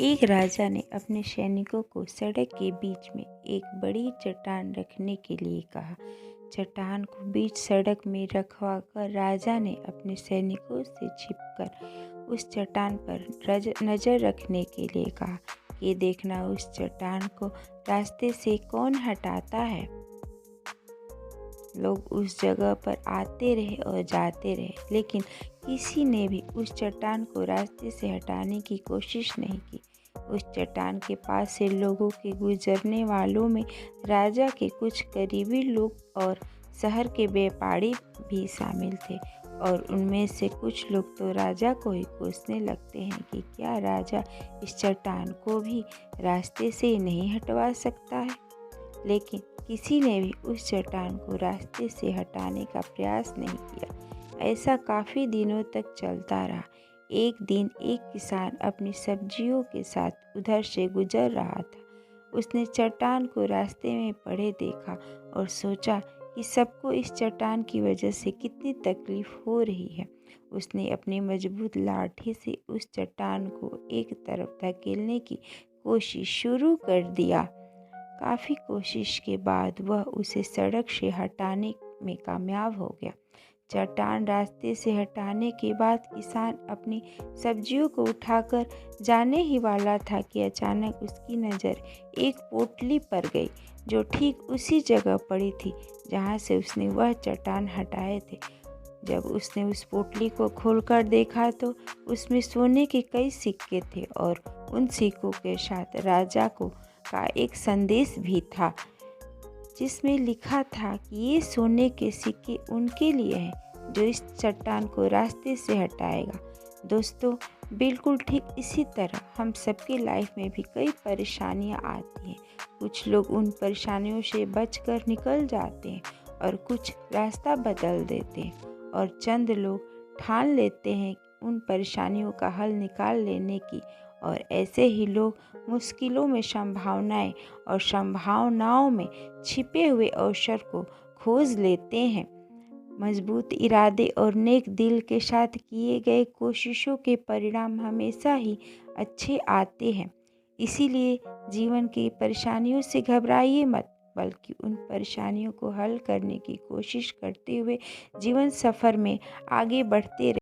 एक राजा ने अपने सैनिकों को सड़क के बीच में एक बड़ी चट्टान रखने के लिए कहा। चट्टान को बीच सड़क में रखवाकर राजा ने अपने सैनिकों से छिपकर उस चट्टान पर नजर रखने के लिए कहा कि देखना उस चट्टान को रास्ते से कौन हटाता है। लोग उस जगह पर आते रहे और जाते रहे, लेकिन किसी ने भी उस चट्टान को रास्ते से हटाने की कोशिश नहीं की। उस चट्टान के पास से लोगों के गुजरने वालों में राजा के कुछ करीबी लोग और शहर के व्यापारी भी शामिल थे, और उनमें से कुछ लोग तो राजा को ही कोसने लगते हैं कि क्या राजा इस चट्टान को भी रास्ते से नहीं हटवा सकता है। लेकिन किसी ने भी उस चट्टान को रास्ते से हटाने का प्रयास नहीं किया। ऐसा काफ़ी दिनों तक चलता रहा। एक दिन एक किसान अपनी सब्जियों के साथ उधर से गुजर रहा था। उसने चट्टान को रास्ते में पड़े देखा और सोचा कि सबको इस चट्टान की वजह से कितनी तकलीफ हो रही है। उसने अपनी मजबूत लाठी से उस चट्टान को एक तरफ धकेलने की कोशिश शुरू कर दिया। काफ़ी कोशिश के बाद वह उसे सड़क से हटाने में कामयाब हो गया। चट्टान रास्ते से हटाने के बाद किसान अपनी सब्जियों को उठाकर जाने ही वाला था कि अचानक उसकी नज़र एक पोटली पर गई, जो ठीक उसी जगह पड़ी थी जहाँ से उसने वह चट्टान हटाए थे। जब उसने उस पोटली को खोलकर देखा तो उसमें सोने के कई सिक्के थे, और उन सिक्कों के साथ राजा का एक संदेश भी था, जिसमें लिखा था कि ये सोने के सिक्के उनके लिए हैं जो इस चट्टान को रास्ते से हटाएगा। दोस्तों, बिल्कुल ठीक इसी तरह हम सबकी लाइफ में भी कई परेशानियां आती हैं। कुछ लोग उन परेशानियों से बचकर निकल जाते हैं और कुछ रास्ता बदल देते हैं, और चंद लोग ठान लेते हैं उन परेशानियों का हल निकाल लेने की, और ऐसे ही लोग मुश्किलों में संभावनाएं और संभावनाओं में छिपे हुए अवसर को खोज लेते हैं। मजबूत इरादे और नेक दिल के साथ किए गए कोशिशों के परिणाम हमेशा ही अच्छे आते हैं। इसीलिए जीवन की परेशानियों से घबराइए मत, बल्कि उन परेशानियों को हल करने की कोशिश करते हुए जीवन सफ़र में आगे बढ़ते रहिए।